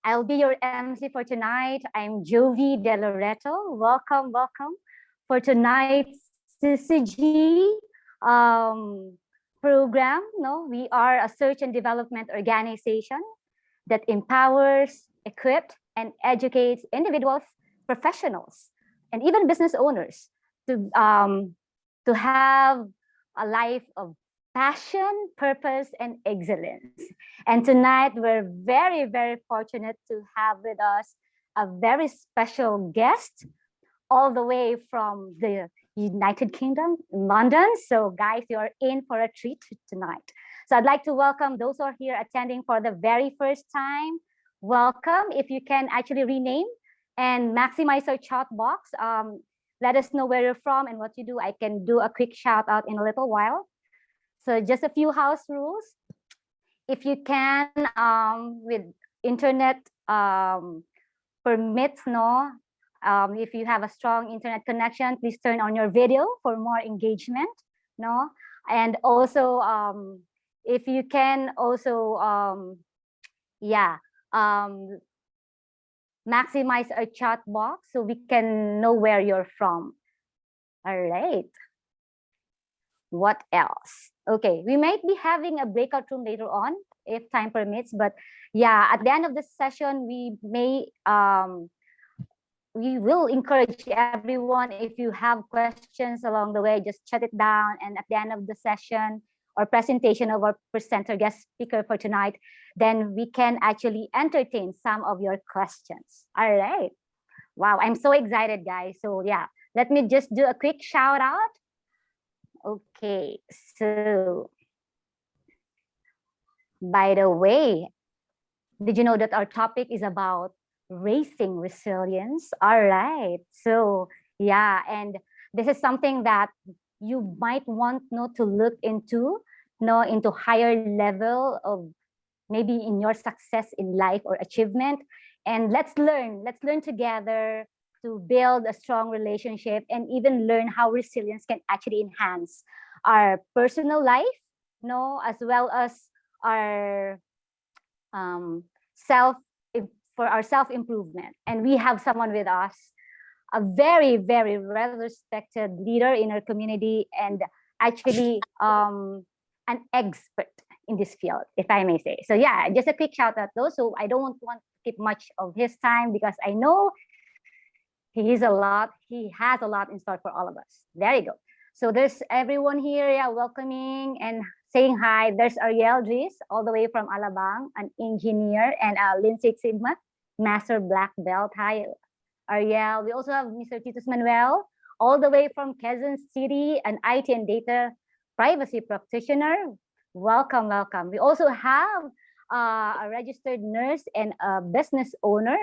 I'll be your MC for tonight. I'm Jovi De Loreto. Welcome for tonight's CCG program. No, we are a search and development organization that empowers, equips, and educates individuals, professionals, and even business owners to have a life of passion, purpose, and excellence. And tonight, we're very fortunate to have with us a very special guest all the way from the United Kingdom, London. So guys, you're in for a treat tonight. So I'd like to welcome those who are here attending for the very first time. Welcome. If you can actually rename and maximize our chat box, let us know where you're from and what you do. I can do a quick shout out in a little while. So just a few house rules. If you can, with internet permits, if you have a strong internet connection, please turn on your video for more engagement, and also if you can also maximize our chat box so we can know where you're from. All right. What else? Okay, we might be having a breakout room later on if time permits, but yeah, at the end of this session, we will encourage everyone, if you have questions along the way, just shut it down, and at the end of the session or presentation of our presenter guest speaker for tonight, then we can actually entertain some of your questions. All right. Wow, I'm so excited, guys. So yeah, let me just do a quick shout out. Okay, so by the way, did you know that our topic is about raising resilience? All right, so yeah, and this is something that you might want to look into, into higher level of maybe in your success in life or achievement. And let's learn together to build a strong relationship and even learn how resilience can actually enhance our personal life, as well as our self-improvement. And we have someone with us, a very well-respected leader in our community, and actually an expert in this field, if I may say. So yeah, just a quick shout out though. So I don't want to keep much of his time because I know he has a lot in store for all of us. There you go. So there's everyone here, welcoming and saying hi. There's Ariel Dries, all the way from Alabang, an engineer, and Lean Six Sigma Master Black Belt. Hi, Ariel. We also have Mr. Titus Manuel, all the way from Quezon City, an IT and data privacy practitioner. Welcome. We also have a registered nurse and a business owner,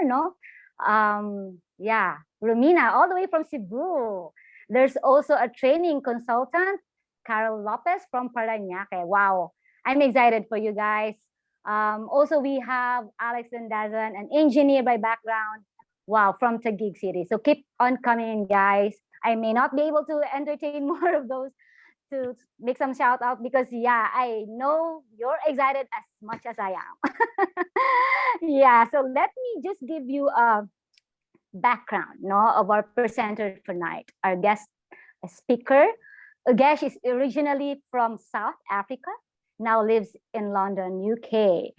Romina, all the way from Cebu. There's also a training consultant, Carol Lopez from Parañaque. Wow, I'm excited for you guys. Also, we have Alex Dandazan, an engineer by background. Wow, from Taguig City. So keep on coming, guys. I may not be able to entertain more of those to make some shout out because I know you're excited as much as I am. So let me just give you a background of our presenter tonight. Our guest speaker, Ugesh, is originally from South Africa, now lives in London, UK.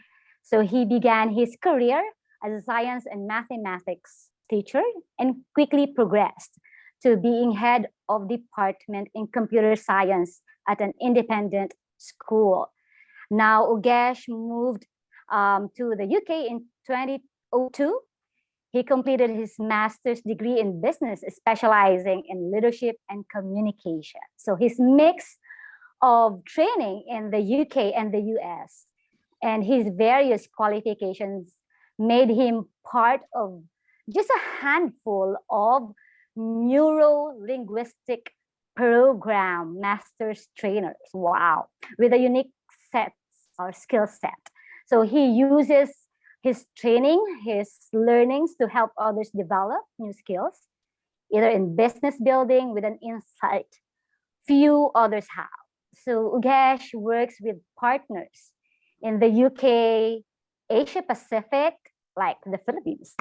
So he began his career as a science and mathematics teacher and quickly progressed to being head of department in computer science at an independent school. Now Ugesh moved to the UK in 2002. He completed his master's degree in business, specializing in leadership and communication. So his mix of training in the UK and the US and his various qualifications made him part of just a handful of Neuro-Linguistic program master's trainers. Wow, with a unique set or skill set. So he uses his training, his learnings to help others develop new skills, either in business building with an insight few others have. So Ugesh works with partners in the UK, Asia Pacific, like the Philippines,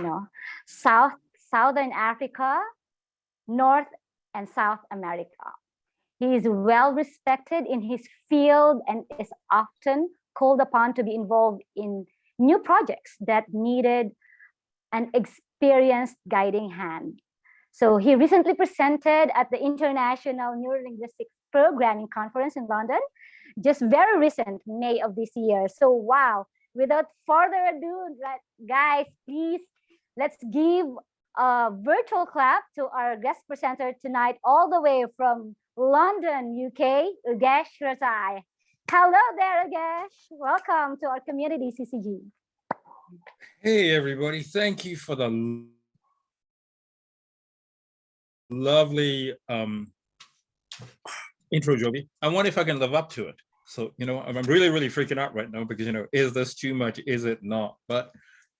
Southern Africa, North and South America. He is well respected in his field and is often called upon to be involved in new projects that needed an experienced guiding hand. So he recently presented at the International Neuro-Linguistics Programming Conference in London, just very recent, May of this year. So wow, without further ado, guys, please, let's give a virtual clap to our guest presenter tonight, all the way from London, UK, Ugesh Rattay. Hello there, Ugesh. Welcome to our community, CCG. Hey, everybody. Thank you for the lovely intro, Jovi. I wonder if I can live up to it. So, I'm really freaking out right now because, is this too much? Is it not? But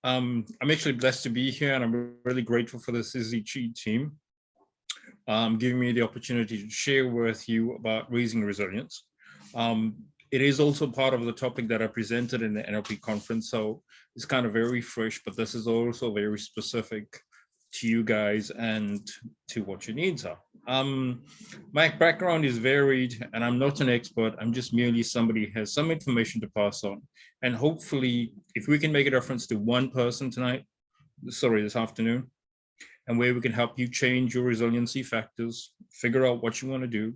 I'm actually blessed to be here, and I'm really grateful for the CCG team giving me the opportunity to share with you about raising resilience. It is also part of the topic that I presented in the NLP conference, so it's kind of very fresh, but this is also very specific to you guys and to what your needs are. My background is varied, and I'm not an expert. I'm just merely somebody who has some information to pass on. And hopefully, if we can make a difference to one person this afternoon, and where we can help you change your resiliency factors, figure out what you want to do,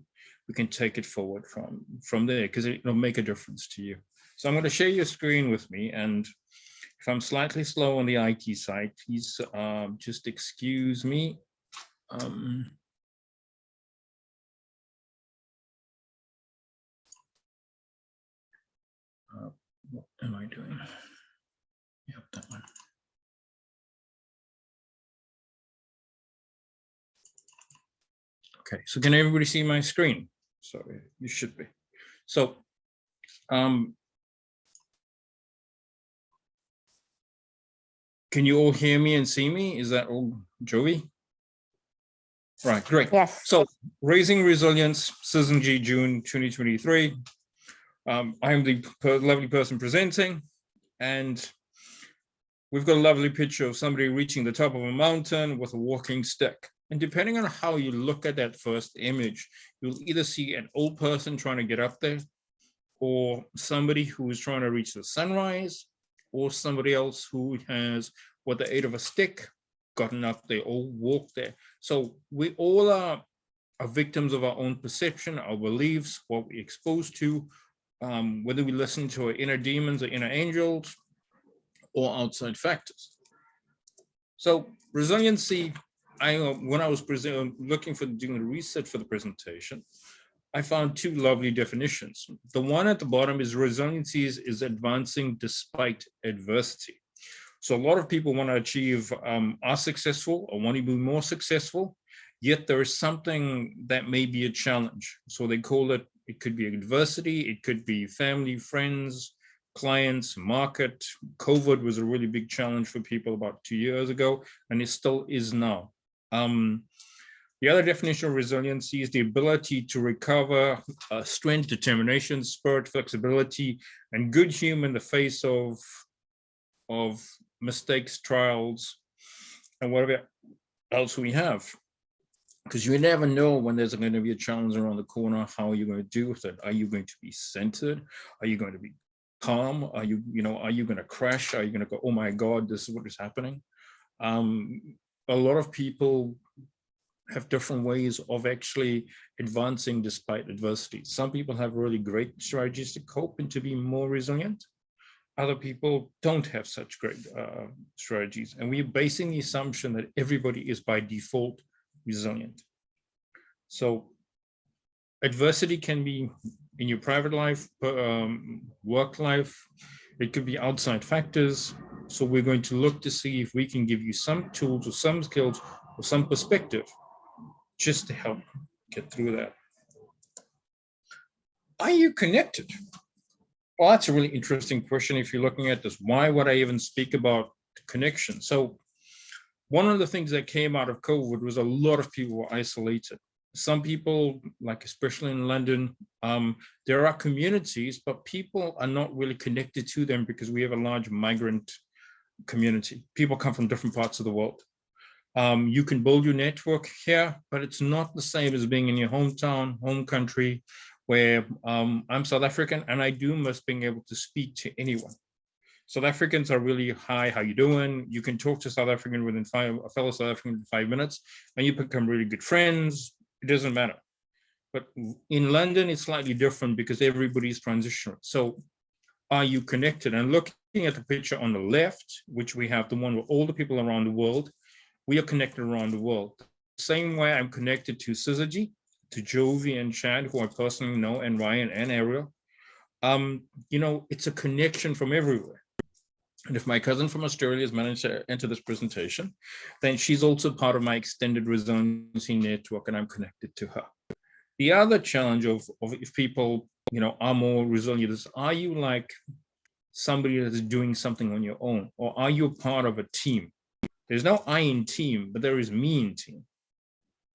we can take it forward from there, because it'll make a difference to you. So I'm going to share your screen with me, and if I'm slightly slow on the IT side, please just excuse me. What am I doing? Yep, that one. Okay, so can everybody see my screen? So you should be. So can you all hear me and see me? Is that all, Joey? Right, great. Yes. So raising resilience, CCG, June 2023. I'm the lovely person presenting, and we've got a lovely picture of somebody reaching the top of a mountain with a walking stick. And depending on how you look at that first image, you'll either see an old person trying to get up there, or somebody who is trying to reach the sunrise, or somebody else who has, with the aid of a stick, gotten up there or walked there. So we all are victims of our own perception, our beliefs, what we're exposed to, whether we listen to our inner demons or inner angels or outside factors. So resiliency, when I was looking for doing the research for the presentation, I found two lovely definitions. The one at the bottom is resiliency is advancing despite adversity. So a lot of people want to achieve, are successful or want to be more successful, yet there is something that may be a challenge. So they call it, it could be adversity, it could be family, friends, clients, market. COVID was a really big challenge for people about 2 years ago, and it still is now. The other definition of resiliency is the ability to recover strength, determination, spirit, flexibility, and good humor in the face of mistakes, trials, and whatever else we have. Because you never know when there's going to be a challenge around the corner, how are you going to deal with it? Are you going to be centered? Are you going to be calm? Are you going to crash? Are you going to go, oh my God, this is what is happening? A lot of people have different ways of actually advancing despite adversity. Some people have really great strategies to cope and to be more resilient. Other people don't have such great strategies. And we're basing the assumption that everybody is by default resilient. So adversity can be in your private life, work life, it could be outside factors. So we're going to look to see if we can give you some tools or some skills or some perspective just to help get through that. Are you connected? Well, that's a really interesting question if you're looking at this. Why would I even speak about connection? So one of the things that came out of COVID was a lot of people were isolated. Some people, like especially in London, there are communities, but people are not really connected to them because we have a large migrant community. People come from different parts of the world. You can build your network here, but it's not the same as being in your hometown, home country, where I'm South African and I do miss being able to speak to anyone. South Africans are really, hi, how you doing? You can talk to South African within a fellow South African in 5 minutes, and you become really good friends. It doesn't matter. But in London, it's slightly different because everybody's transitional. So are you connected? And looking at the picture on the left, which we have the one with all the people around the world, we are connected around the world. The same way I'm connected to Syzygy, to Jovi and Chad, who I personally know, and Ryan and Ariel. It's a connection from everywhere. And if my cousin from Australia has managed to enter this presentation, then she's also part of my extended resiliency network, and I'm connected to her. The other challenge of if people, are more resilient is, are you like somebody that is doing something on your own, or are you part of a team? There's no I in team, but there is me in team.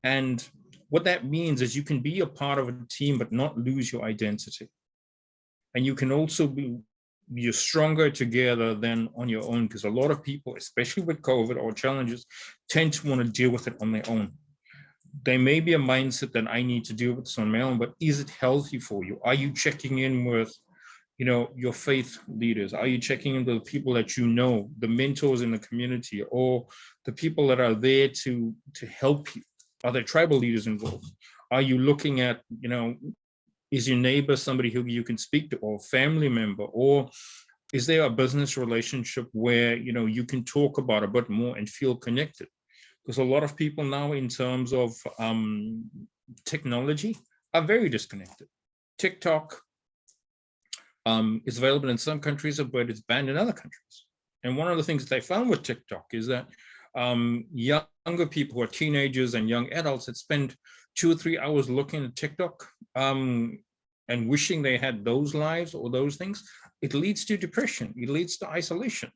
And what that means is you can be a part of a team, but not lose your identity. And you can also be stronger together than on your own, because a lot of people, especially with COVID or challenges, tend to want to deal with it on their own. There may be a mindset that I need to deal with this on my own, but is it healthy for you? Are you checking in with, your faith leaders? Are you checking in with the people that the mentors in the community, or the people that are there to help you? Are there tribal leaders involved? Are you looking at, is your neighbor somebody who you can speak to, or family member, or is there a business relationship where, you can talk about a bit more and feel connected? Because a lot of people now, in terms of technology, are very disconnected. TikTok is available in some countries, but it's banned in other countries. And one of the things that they found with TikTok is that younger people who are teenagers and young adults that spend 2 or 3 hours looking at TikTok and wishing they had those lives or those things, it leads to depression. It leads to isolation.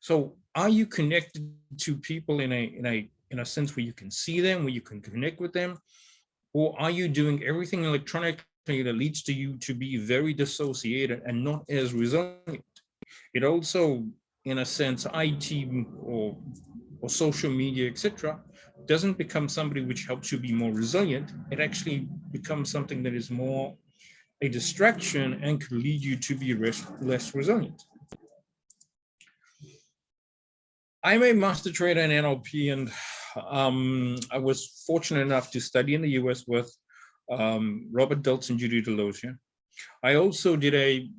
So are you connected to people in a sense where you can see them, where you can connect with them? Or are you doing everything electronically that leads to you to be very dissociated and not as resilient? It also, in a sense, IT or social media, etc., doesn't become somebody which helps you be more resilient. It actually becomes something that is more a distraction and could lead you to be less resilient. I'm a master trader in NLP, and I was fortunate enough to study in the US with Robert Dilts and Judy Delosier. I also did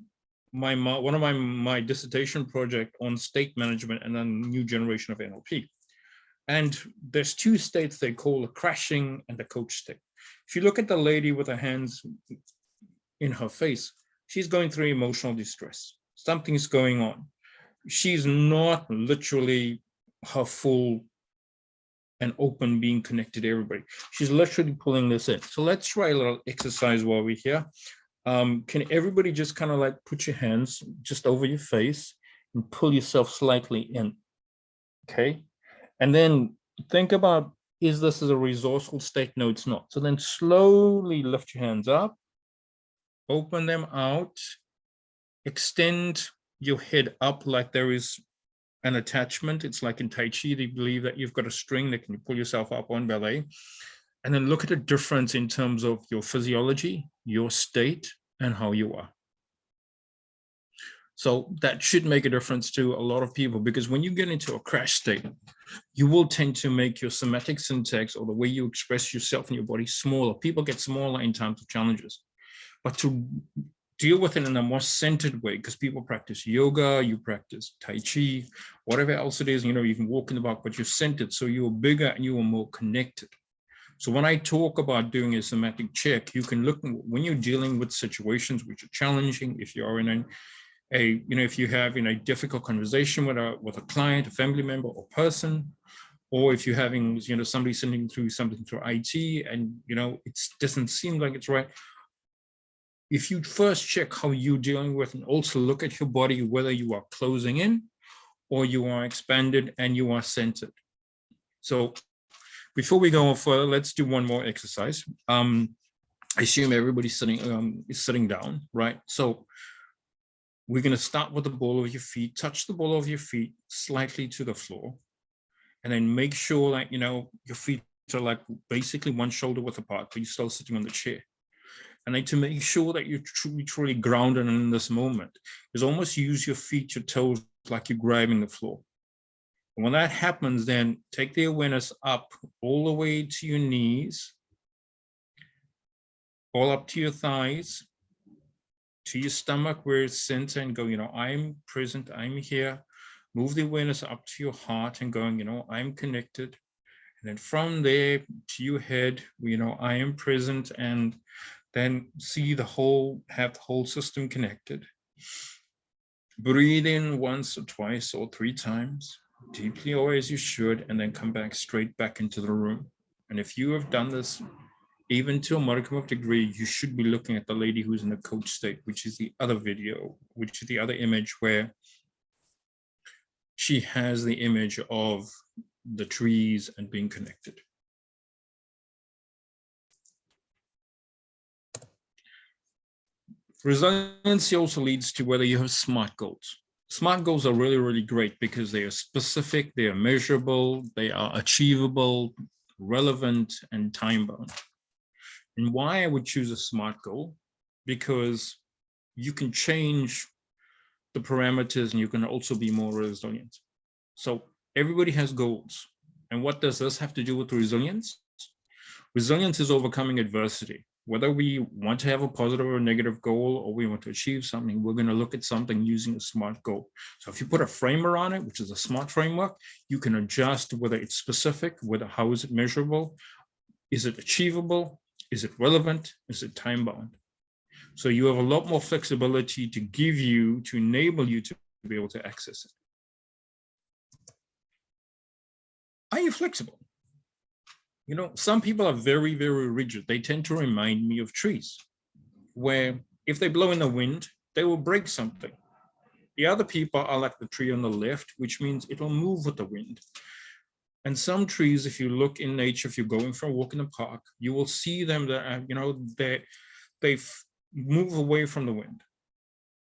one of my dissertation project on state management and a new generation of NLP. And there's 2 states they call a crashing and a coach state. If you look at the lady with her hands in her face, she's going through emotional distress. Something's going on. She's not literally her full and open being connected to everybody. She's literally pulling this in. So let's try a little exercise while we're here. Can everybody just kind of like put your hands just over your face and pull yourself slightly in, okay? And then think about, is this a resourceful state? No, it's not. So then slowly lift your hands up, open them out, extend your head up like there is an attachment. It's like in Tai Chi, they believe that you've got a string that can pull yourself up on ballet. And then look at the difference in terms of your physiology, your state, and how you are. So that should make a difference to a lot of people, because when you get into a crash state, you will tend to make your somatic syntax, or the way you express yourself in your body, smaller. People get smaller in times of challenges. But to deal with it in a more centered way, because people practice yoga, you practice Tai Chi, whatever else it is, you can walk in the park, but you're centered, so you're bigger and you are more connected. So when I talk about doing a somatic check, you can look when you're dealing with situations which are challenging, if you're in if you have in a difficult conversation with a client, a family member or person, or if you're having, somebody sending through something through IT and, it doesn't seem like it's right. If you first check how you're dealing with, and also look at your body, whether you are closing in or you are expanded and you are centered. So before we go further, let's do one more exercise. I assume everybody's is sitting down, right? So we're going to start with the ball of your feet, touch the ball of your feet slightly to the floor, and then make sure that, your feet are like basically one shoulder width apart, but you're still sitting on the chair. And then to make sure that you're truly grounded in this moment is almost use your feet, your toes, like you're grabbing the floor. And when that happens, then take the awareness up all the way to your knees, all up to your thighs, to your stomach where it's centered, and go, I'm present, I'm here. Move the awareness up to your heart and going, I'm connected. And then from there to your head, I am present, and then see have the whole system connected. Breathe in once or twice or 3 times, deeply or as you should, and then come back straight back into the room. And if you have done this, even to a modicum of degree, you should be looking at the lady who's in the coach state, which is the other video, which is the other image where she has the image of the trees and being connected. Resiliency also leads to whether you have SMART goals. SMART goals are really, really great because they are specific, they are measurable, they are achievable, relevant, and time-bound. And why I would choose a SMART goal? Because you can change the parameters and you can also be more resilient. So everybody has goals. And what does this have to do with resilience? Resilience is overcoming adversity. Whether we want to have a positive or negative goal, or we want to achieve something, we're going to look at something using a SMART goal. So if you put a frame around it, which is a SMART framework, you can adjust whether it's specific, how is it measurable, is it achievable, is it relevant, is it time bound? So you have a lot more flexibility to enable you to be able to access it. Are you flexible? Some people are very, very rigid. They tend to remind me of trees, where if they blow in the wind, they will break something. The other people are like the tree on the left, which means it'll move with the wind. And some trees, if you look in nature, if you're going for a walk in the park, you will see them that, they move away from the wind,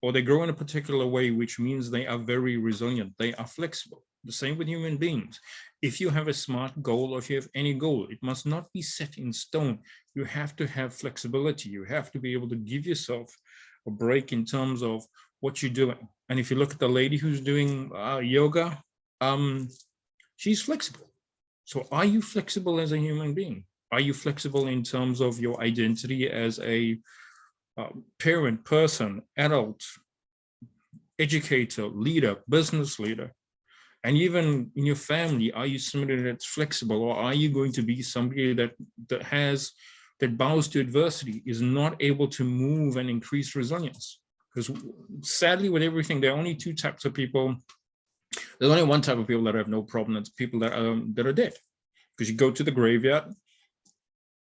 or they grow in a particular way, which means they are very resilient. They are flexible. The same with human beings. If you have a SMART goal, or if you have any goal, it must not be set in stone. You have to have flexibility. You have to be able to give yourself a break in terms of what you're doing. And if you look at the lady who's doing yoga, she's flexible. So are you flexible as a human being? Are you flexible in terms of your identity as a parent, person, adult, educator, leader, business leader? And even in your family, are you somebody that's flexible, or are you going to be somebody that bows to adversity, is not able to move and increase resilience? Because sadly, with everything, there are only 2 types of people. There's only one type of people that have no problem. It's people that are dead. Because you go to the graveyard,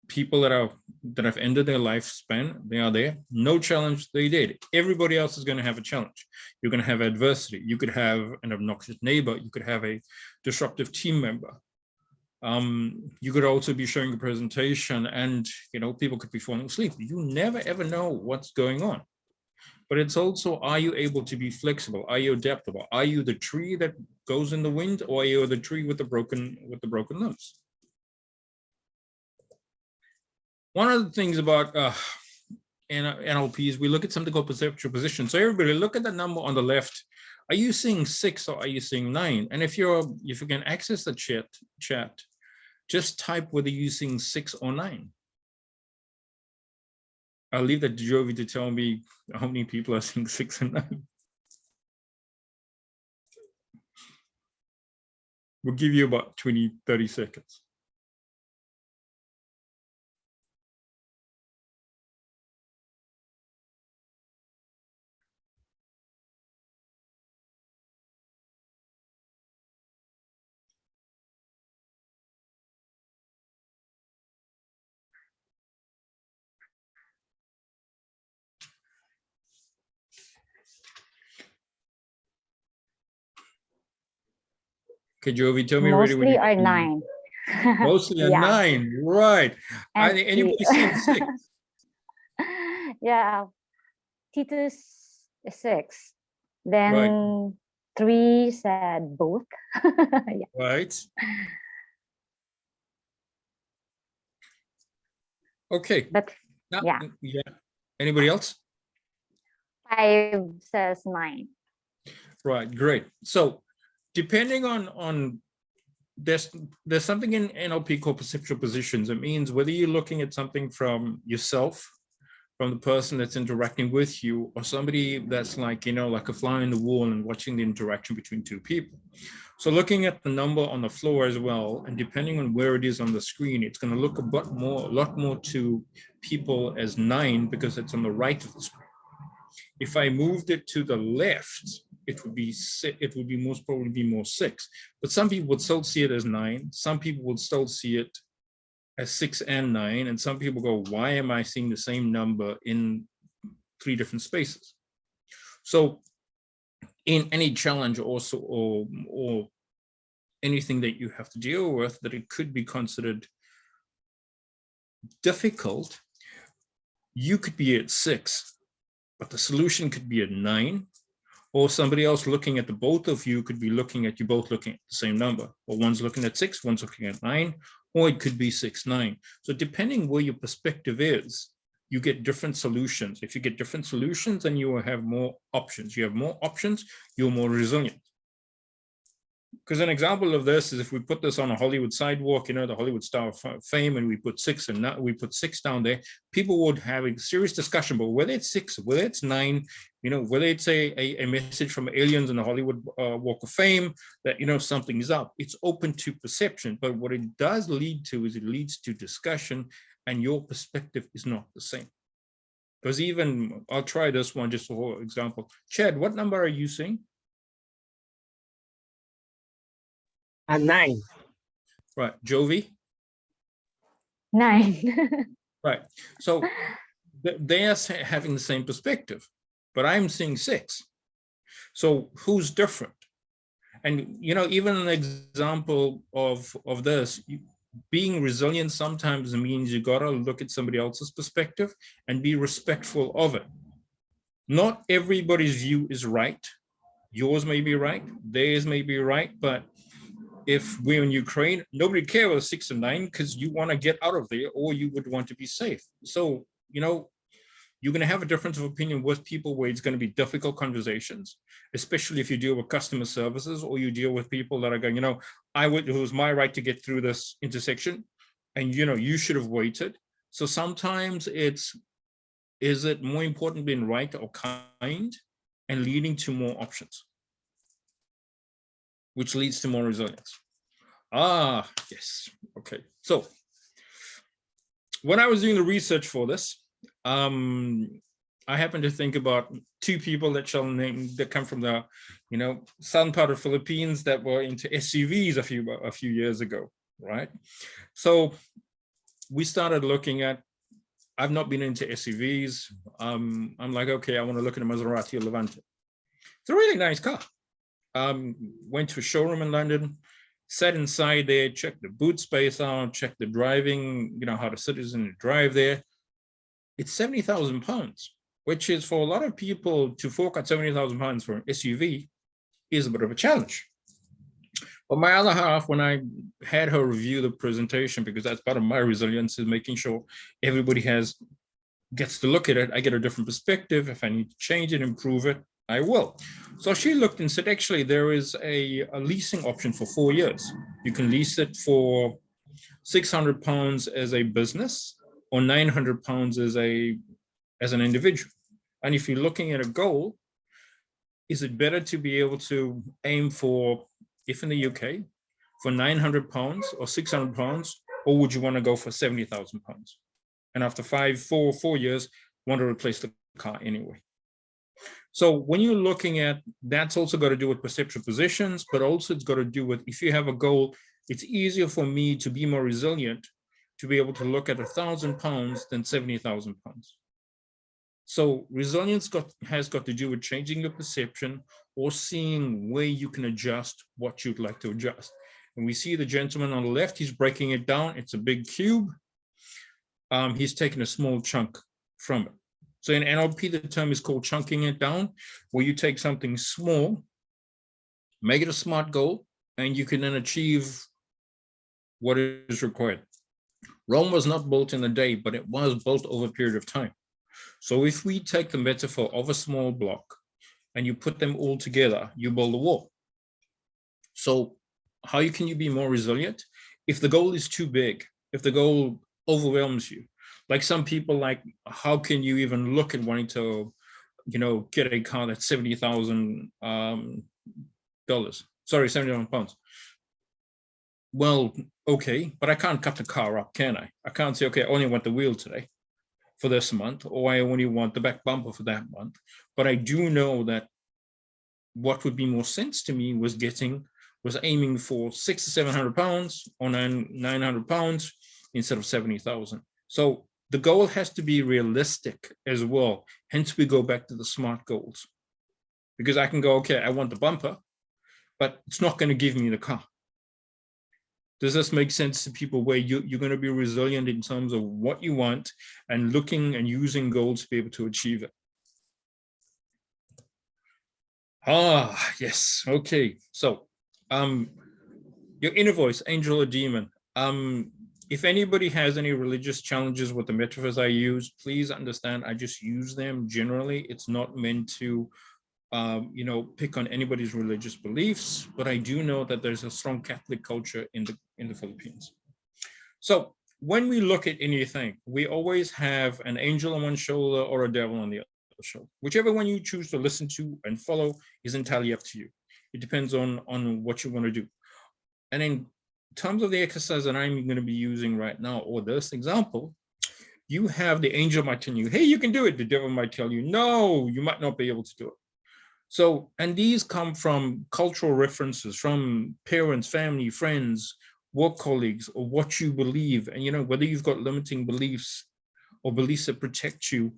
people that have ended their lifespan, they are there. No challenge, they did. Everybody else is going to have a challenge. You're going to have adversity. You could have an obnoxious neighbor. You could have a disruptive team member. You could also be showing a presentation, and people could be falling asleep. You never ever know what's going on. But it's also, are you able to be flexible? Are you adaptable? Are you the tree that goes in the wind, or are you the tree with the broken limbs? One of the things about NLP is we look at something called perceptual position. So everybody, look at the number on the left. Are you seeing 6 or are you seeing 9? And if you can access the chat, just type whether you're seeing 6 or 9. I'll leave that to Jovi to tell me how many people are seeing 6 and 9. We'll give you about 20, 30 seconds. Okay, Jovi, tell me already. Mostly are 9. Mostly are 9, right? And anybody seeing 6? Yeah, Titus is 6. Then Right. 3 said both. Yeah. Right. Okay. But Now, yeah, yeah. Anybody else? 5 says 9. Right. Great. So, depending on there's something in NLP called perceptual positions. It means whether you're looking at something from yourself, from the person that's interacting with you, or somebody that's like, like a fly on the wall and watching the interaction between two people. So looking at the number on the floor as well, and depending on where it is on the screen, it's going to look a lot more to people as 9 because it's on the right of the screen. If I moved it to the left, it would be most probably be more 6. But some people would still see it as 9. Some people would still see it as 6 and 9. And some people go, why am I seeing the same number in 3 different spaces? So in any challenge also, or anything that you have to deal with, that it could be considered difficult, you could be at 6, but the solution could be at 9, or somebody else looking at the both of you could be looking at you both looking at the same number, or one's looking at 6, one's looking at 9, or it could be 6, 9. So depending where your perspective is, you get different solutions. If you get different solutions, then you will have more options. You have more options, you're more resilient. Because an example of this is if we put this on a Hollywood sidewalk, the Hollywood Star of Fame, and we put 6 down there, people would have a serious discussion about whether it's 6, whether it's 9, whether it's a message from aliens in the Hollywood Walk of Fame that, something's up. It's open to perception, but what it does lead to is it leads to discussion, and your perspective is not the same. Because even, I'll try this one just for example. Chad, what number are you seeing? 9. Right. Jovi? 9. Right. So they are having the same perspective, but I'm seeing 6. So who's different? And, even an example of this, being resilient sometimes means you got to look at somebody else's perspective and be respectful of it. Not everybody's view is right. Yours may be right, theirs may be right, but if we're in Ukraine, nobody cares about 6 and 9 because you want to get out of there or you would want to be safe. So, you're going to have a difference of opinion with people where it's going to be difficult conversations, especially if you deal with customer services or you deal with people that are going, it was my right to get through this intersection and, you should have waited. So sometimes is it more important being right or kind and leading to more options, which leads to more resilience. Ah, yes. Okay. So when I was doing the research for this, I happened to think about 2 people that shall name that come from the, southern part of Philippines that were into SUVs a few years ago, right? So we started looking at. I've not been into SUVs. I'm like, okay, I want to look at a Maserati or Levante. It's a really nice car. Went to a showroom in London, sat inside there, checked the boot space out, checked the driving, how the citizens drive there. It's 70,000 pounds, which is for a lot of people to fork out 70,000 pounds for an SUV is a bit of a challenge. But my other half, when I had her review the presentation, because that's part of my resilience is making sure everybody gets to look at it, I get a different perspective. If I need to change it, improve it, I will. So she looked and said, actually, there is a leasing option for 4 years. You can lease it for 600 pounds as a business or 900 pounds as an individual. And if you're looking at a goal, is it better to be able to aim for, if in the UK, for 900 pounds or 600 pounds, or would you want to go for 70,000 pounds? And after 4 years, want to replace the car anyway. So when you're looking at, that's also got to do with perceptual positions, but also it's got to do with, if you have a goal, it's easier for me to be more resilient, to be able to look at 1,000 pounds than 70,000 pounds. So resilience has got to do with changing your perception or seeing where you can adjust what you'd like to adjust. And we see the gentleman on the left, he's breaking it down. It's a big cube. He's taken a small chunk from it. So in NLP, the term is called chunking it down, where you take something small, make it a SMART goal, and you can then achieve what is required. Rome was not built in a day, but it was built over a period of time. So if we take the metaphor of a small block and you put them all together, you build a wall. So how can you be more resilient? If the goal is too big, if the goal overwhelms you, like some people, like, how can you even look at wanting to, get a car that's $70,000, sorry, 71 pounds. Well, okay, but I can't cut the car up, can I? I can't say, okay, I only want the wheel today for this month, or I only want the back bumper for that month. But I do know that what would be more sense to me was aiming for 600 to 700 pounds or 900 pounds instead of 70,000. So the goal has to be realistic as well. Hence we go back to the SMART goals, because I can go, okay, I want the bumper, but it's not going to give me the car. Does this make sense to people, where you're going to be resilient in terms of what you want and looking and using goals to be able to achieve it? Yes. Okay. So, your inner voice, angel or demon. If anybody has any religious challenges with the metaphors I use, please understand I just use them generally. It's not meant to pick on anybody's religious beliefs, but I do know that there's a strong Catholic culture in the Philippines. So when we look at anything, we always have an angel on one shoulder or a devil on the other shoulder. Whichever one you choose to listen to and follow is entirely up to you. It depends on what you want to do. And in terms of the exercise that I'm going to be using right now, or this example, you have the angel might tell you, hey, you can do it. The devil might tell you, no, you might not be able to do it. So, and these come from cultural references, from parents, family, friends, work colleagues, or what you believe. And, whether you've got limiting beliefs or beliefs that protect you,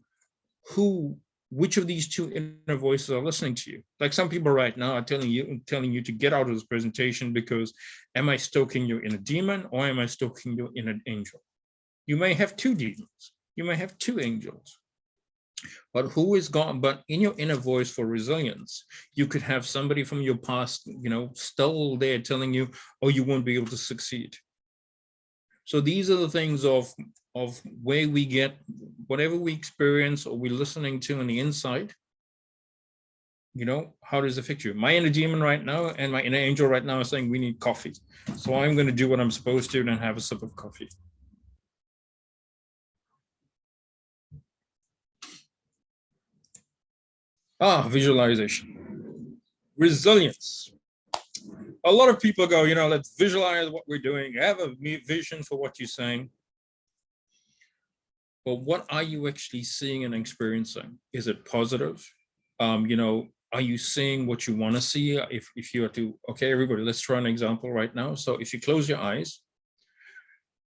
which of these two inner voices are listening to you? Like some people right now are telling you to get out of this presentation because am I stoking your inner demon or am I stoking your inner angel? You may have two demons. You may have two angels. But who is gone? But in your inner voice for resilience, you could have somebody from your past, still there telling you, oh, you won't be able to succeed. So these are the things of where we get whatever we experience or we're listening to on the inside. How does it affect you? My inner demon right now and my inner angel right now are saying we need coffee. So I'm going to do what I'm supposed to and have a sip of coffee. Visualization. Resilience. A lot of people go, let's visualize what we're doing, have a vision for what you're saying. But what are you actually seeing and experiencing? Is it positive? Are you seeing what you want to see? If you are to, okay, everybody, let's try an example right now. So if you close your eyes,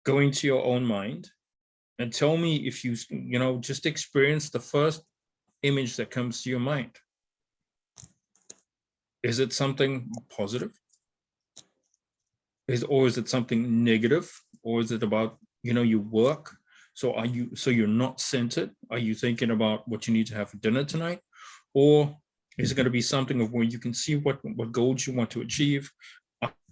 go into your own mind and tell me if you, just experience the first image that comes to your mind. Is it something positive? Or is it something negative? Or is it about, your work? So you're not centered? Are you thinking about what you need to have for dinner tonight? Or is it going to be something of where you can see what goals you want to achieve?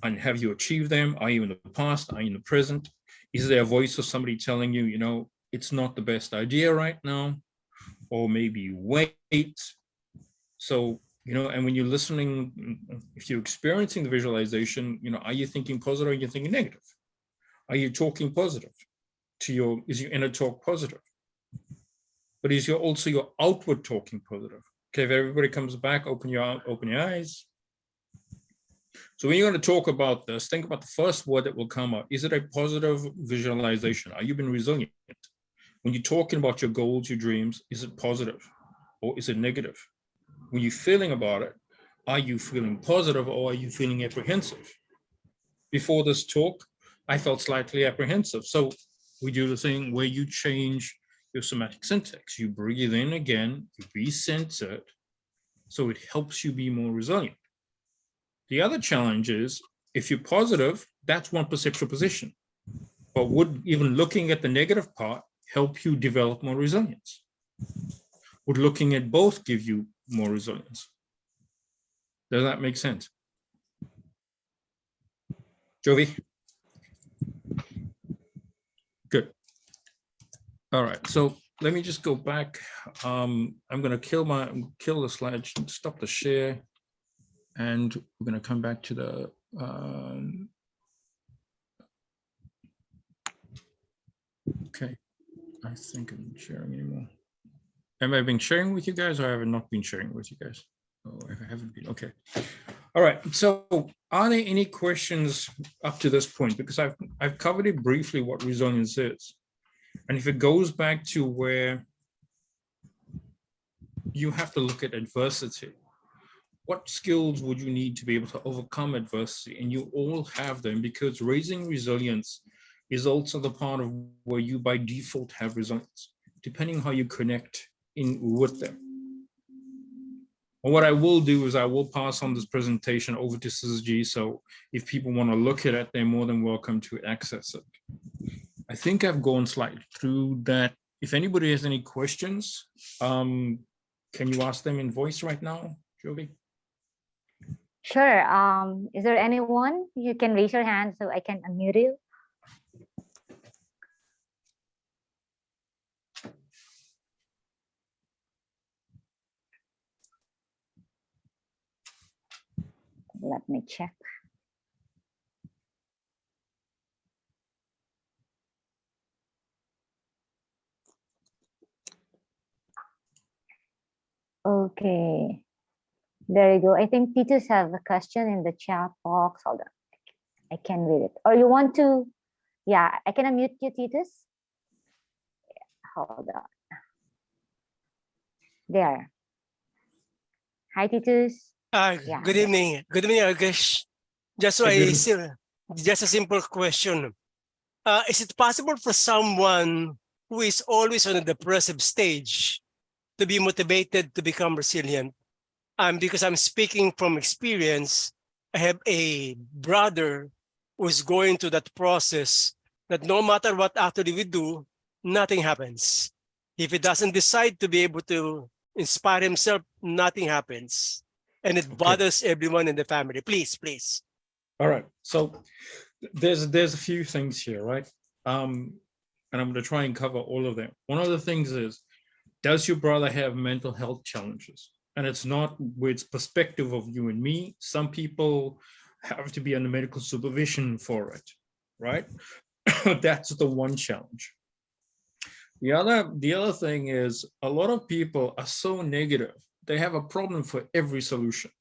And have you achieved them? Are you in the past? Are you in the present? Is there a voice of somebody telling you, it's not the best idea right now? Or maybe wait. So, and when you're listening, if you're experiencing the visualization, are you thinking positive or are you thinking negative? Are you talking positive? Is your inner talk positive? But is also your outward talking positive? Okay, if everybody comes back, open your eyes. So when you're going to talk about this, think about the first word that will come up. Is it a positive visualization? Are you being resilient? When you're talking about your goals, your dreams, is it positive or is it negative? When you're feeling about it, are you feeling positive or are you feeling apprehensive? Before this talk, I felt slightly apprehensive. So we do the thing where you change your somatic syntax. You breathe in again, you recenter it, so it helps you be more resilient. The other challenge is, if you're positive, that's one perceptual position. But would even looking at the negative part help you develop more resilience? would looking at both give you more resilience? Does that make sense? Jovi? Good. All right, so let me just go back. I'm going to kill the slide, stop the share, and we're going to come back to the okay. I think I'm sharing anymore. Have I been sharing with you guys, or have I not been sharing with you guys? Oh, I haven't been. Okay. All right. So, are there any questions up to this point? Because I've covered it briefly what resilience is, and if it goes back to where you have to look at adversity, what skills would you need to be able to overcome adversity? And you all have them, because raising resilience is also the part of where you by default have resilience, depending on how you connect in with them. And what I will do is I will pass on this presentation over to Syzygy. So if people want to look at it, they're more than welcome to access it. I think I've gone slightly through that. If anybody has any questions, can you ask them in voice right now, Jovi? Sure. Is there anyone? You can raise your hand so I can unmute you. Let me check. Okay. There you go. I think Titus have a question in the chat box. Hold on. I can read it. Or you want to? Yeah, I can unmute you, Titus. Hold on. There. Hi, Titus. Yeah, Good evening. Good evening, Ugesh. Just a simple question. Is it possible for someone who is always on a depressive stage to be motivated to become resilient? Because I'm speaking from experience, I have a brother who is going through that process that no matter what actually we do, nothing happens. If he doesn't decide to be able to inspire himself, nothing happens. And it bothers everyone in the family. Please, please. All right. So there's a few things here, right? And I'm going to try and cover all of them. One of the things is, does your brother have mental health challenges? And it's not with perspective of you and me. Some people have to be under medical supervision for it, right? That's the one challenge. The other thing is, a lot of people are so negative. They have a problem for every solution.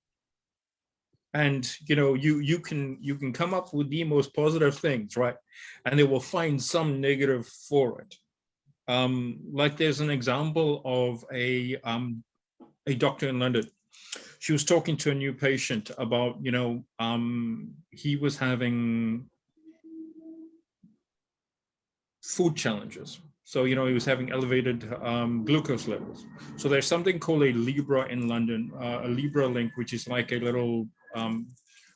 And you can come up with the most positive things, right? And they will find some negative for it. Like there's an example of a doctor in London. She was talking to a new patient about, he was having food challenges. So, he was having elevated glucose levels. So there's something called a Libra in London, a Libra link, which is like a little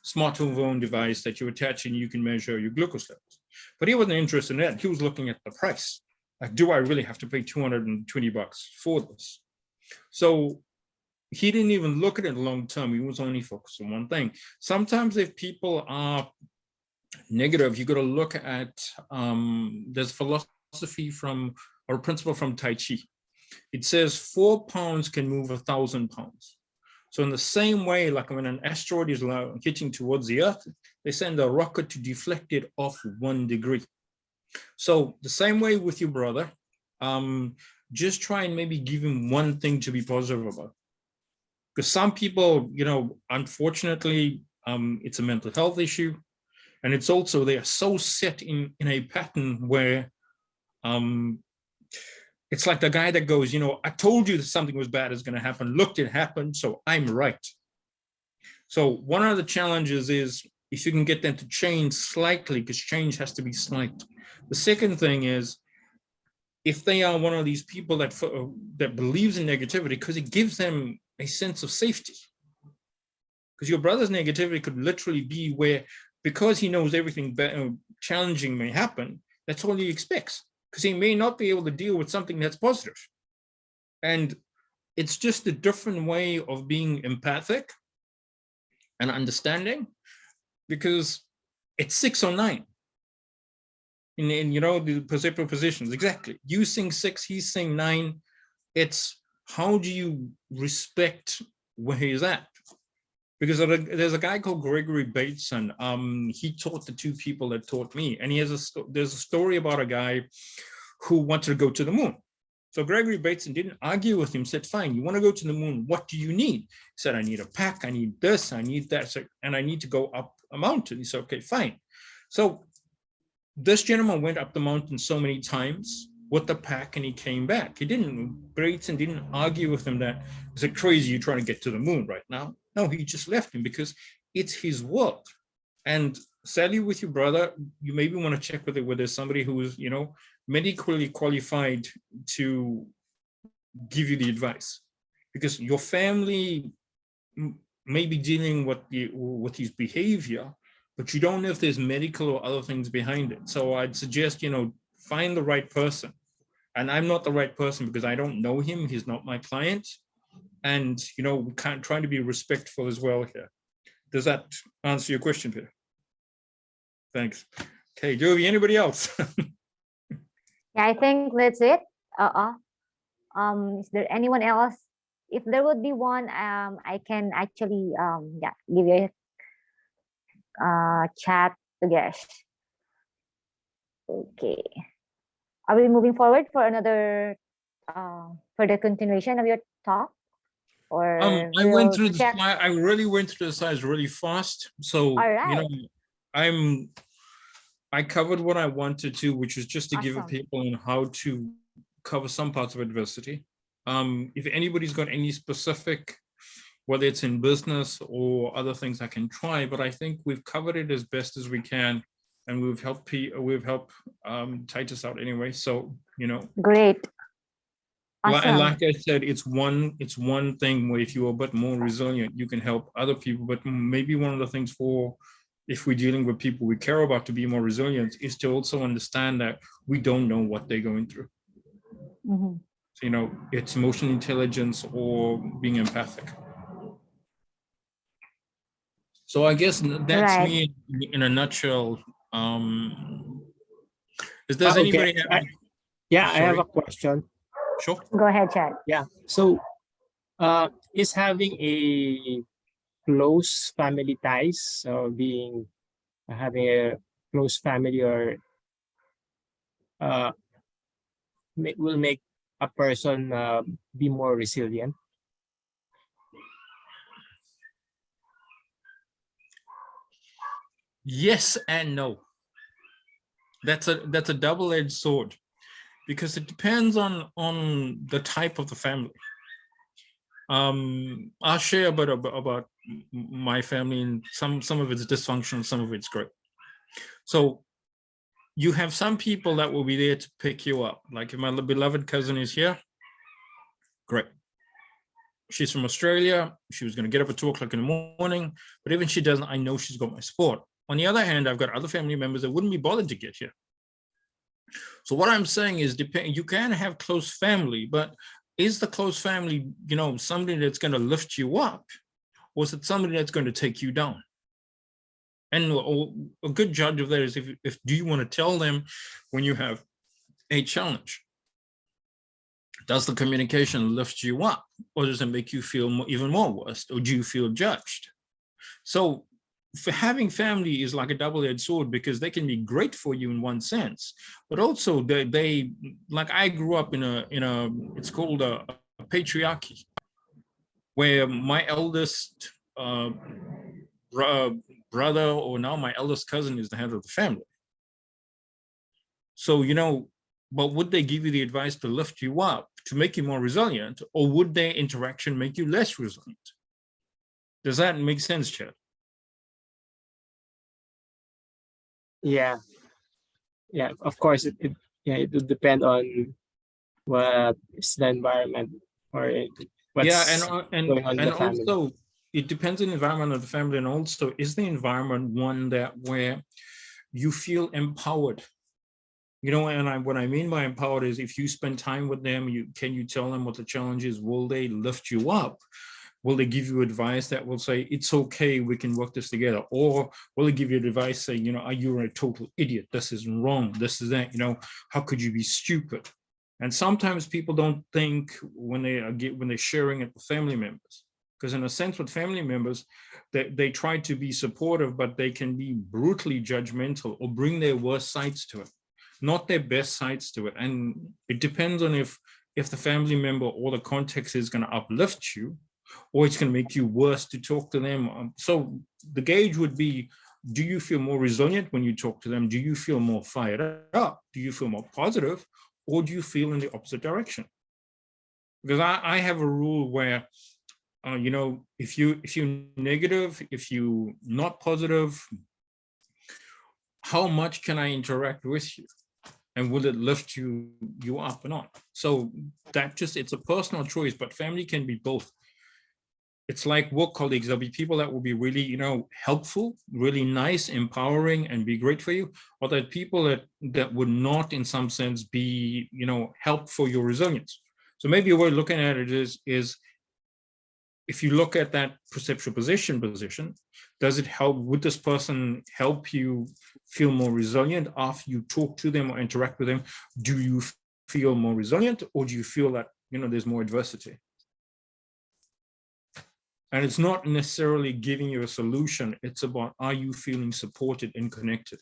smartphone device that you attach and you can measure your glucose levels. But he wasn't interested in that. He was looking at the price. Like, do I really have to pay $220 for this? So he didn't even look at it long term. He was only focused on one thing. Sometimes if people are negative, you got to look at, there's philosophy or principle from Tai Chi. It says 4 pounds can move 1,000 pounds. So in the same way, like when an asteroid is hitting towards the Earth, they send a rocket to deflect it off 1 degree. So the same way with your brother, just try and maybe give him one thing to be positive about. Because some people, unfortunately, it's a mental health issue. And it's also, they are so set in a pattern where it's like the guy that goes, I told you that something was bad is going to happen. Look, it happened, so I'm right. So one of the challenges is if you can get them to change slightly, because change has to be slight. The second thing is, if they are one of these people that believes in negativity, because it gives them a sense of safety. Because your brother's negativity could literally be where, because he knows everything challenging may happen, that's all he expects. Because he may not be able to deal with something that's positive. And It's just a different way of being empathic and understanding, because it's 6 or 9 in you know, the perceptual positions. Exactly. You sing 6, he's saying 9. It's how do you respect where he's at? Because there's a guy called Gregory Bateson. He taught the 2 people that taught me, and there's a story about a guy who wanted to go to the moon. So Gregory Bateson didn't argue with him, said, fine, you want to go to the moon, what do you need? He said, I need a pack, I need this, I need that, and I need to go up a mountain. He said, okay, fine. So this gentleman went up the mountain so many times with the pack, and he came back. Bateson didn't argue with him that, is it crazy you're trying to get to the moon right now? No, he just left him because it's his world. And sadly, with your brother, you maybe want to check with it, whether there's somebody who is, you know, medically qualified to give you the advice, because your family may be dealing with his behavior, but you don't know if there's medical or other things behind it. So I'd suggest, you know, find the right person. And I'm not the right person because I don't know him. He's not my client. And, you know, we can't try to be respectful as well here. Does that answer your question, Peter? Thanks. Okay, Jovi, anybody else? Yeah, I think that's it. Is there anyone else? If there would be one, I can actually yeah, give you a chat to Ugesh. Okay. Are we moving forward for another for the continuation of your talk? Or I went through the slide. I really went through the slides really fast. So, you know, I covered what I wanted to, which was just to give people on how to cover some parts of adversity. If anybody's got any specific, whether it's in business or other things, I can try, but I think we've covered it as best as we can, and we've helped Titus out anyway. So, you know, great. Awesome. And like I said, it's one thing where if you're a bit more resilient, you can help other people. But maybe one of the things if we're dealing with people we care about to be more resilient is to also understand that we don't know what they're going through. Mm-hmm. So, you know, it's emotional intelligence or being empathic. So I guess that's me in a nutshell. Is there anybody? Yeah, I have a question. Sure. Go ahead, Chad. Yeah. So, is having a close family ties, or having a close family, or will make a person be more resilient? Yes and no. That's a double-edged sword, because it depends on the type of the family. I'll share a bit about my family, and some of it's dysfunctional, some of it's great. So you have some people that will be there to pick you up. Like if my beloved cousin is here, great. She's from Australia. She was going to get up at 2 o'clock in the morning, but even she doesn't, I know she's got my support. On the other hand, I've got other family members that wouldn't be bothered to get here. So what I'm saying is, you can have close family, but is the close family, you know, somebody that's going to lift you up, or is it somebody that's going to take you down? And a good judge of that is if do you want to tell them when you have a challenge? Does the communication lift you up, or does it make you feel even more worse, or do you feel judged? So for having family is like a double-edged sword, because they can be great for you in one sense, but also they like I grew up in a it's called a patriarchy, where my eldest brother, or now my eldest cousin, is the head of the family. So, you know, but would they give you the advice to lift you up, to make you more resilient, or would their interaction make you less resilient? Does that make sense, Chad? Yeah, of course, it would depend on what is the environment, or what's going on in the family. Also it depends on the environment of the family, and also is the environment one where you feel empowered, you know, and what I mean by empowered is if you spend time with them, can you tell them what the challenge is? Will they lift you up? Will they give you advice that will say, it's okay, we can work this together? Or will they give you advice saying, you know, you're a total idiot, this is wrong, this is that, you know, how could you be stupid? And sometimes people don't think when they're sharing it with family members, because in a sense with family members, they try to be supportive, but they can be brutally judgmental or bring their worst sides to it, not their best sides to it. And it depends on if the family member or the context is going to uplift you, or it's going to make you worse to talk to them. So the gauge would be, do you feel more resilient when you talk to them? Do you feel more fired up? Do you feel more positive? Or do you feel in the opposite direction? Because I have a rule where, you know, if you're negative, if you're not positive, how much can I interact with you? And will it lift you up or not? So that it's a personal choice, but family can be both. It's like work colleagues. There'll be people that will be really, you know, helpful, really nice, empowering, and be great for you. Or that people that would not, in some sense, be, you know, help for your resilience. So maybe a way of looking at it is if you look at that perceptual position, does it help? Would this person help you feel more resilient after you talk to them or interact with them? Do you feel more resilient, or do you feel that, you know, there's more adversity? And it's not necessarily giving you a solution. It's about, are you feeling supported and connected?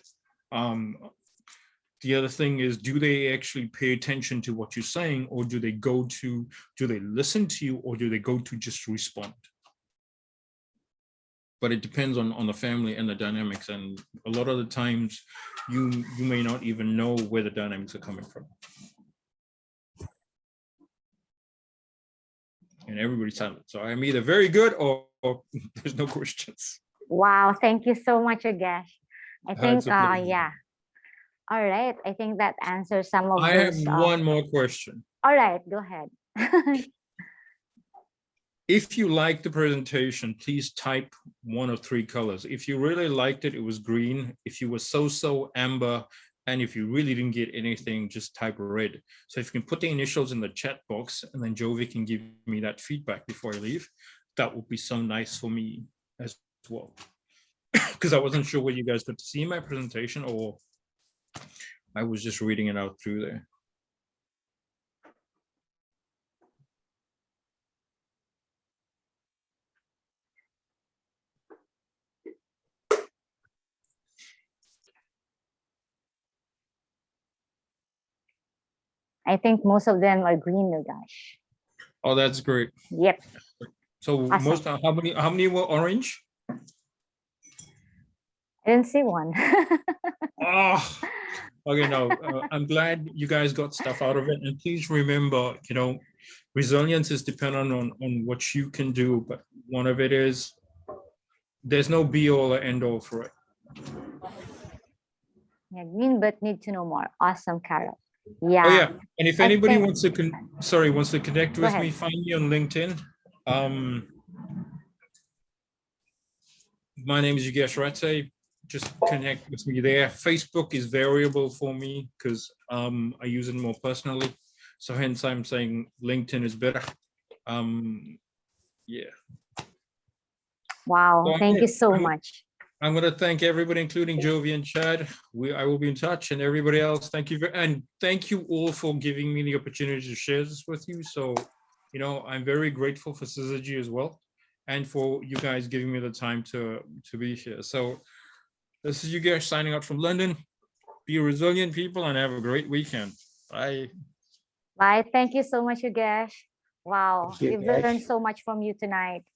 The other thing is, do they actually pay attention to what you're saying, or do they listen to you, or do they go to just respond? But it depends on the family and the dynamics. And a lot of the times you may not even know where the dynamics are coming from. And everybody's silent. So I'm either very good or there's no questions. Wow, thank you so much, Ugesh. I think, yeah. All right, I think that answers some of I those. have one more question. All right, go ahead. If you like the presentation, please type 1 of 3 colors. If you really liked it, it was green. If you were so-so, amber. And if you really didn't get anything, just type red. So if you can put the initials in the chat box, and then Jovi can give me that feedback before I leave, that would be so nice for me as well. Because I wasn't sure whether you guys got to see my presentation or I was just reading it out through there. I think most of them are green, Ugesh. Oh, that's great. Yep. So awesome. Most, how many were orange? I didn't see one. Oh, okay, no, I'm glad you guys got stuff out of it. And please remember, you know, resilience is dependent on what you can do, but one of it is, there's no be all or end all for it. Yeah, green, but need to know more. Awesome, Carol. Yeah. Oh yeah, and if anybody wants to connect with me, find me on LinkedIn. My name is Ugesh Rattay. Just connect with me there. Facebook is variable for me because I use it more personally. So hence I'm saying LinkedIn is better. Yeah. Wow, so thank you so much. I'm going to thank everybody, including Jovi and Chad. I will be in touch, and everybody else. Thank you, and thank you all for giving me the opportunity to share this with you. So, you know, I'm very grateful for Syzygy as well, and for you guys giving me the time to be here. So, this is Ugesh signing out from London. Be resilient, people, and have a great weekend. Bye. Bye. Thank you so much, Ugesh. Wow, we've learned so much from you tonight.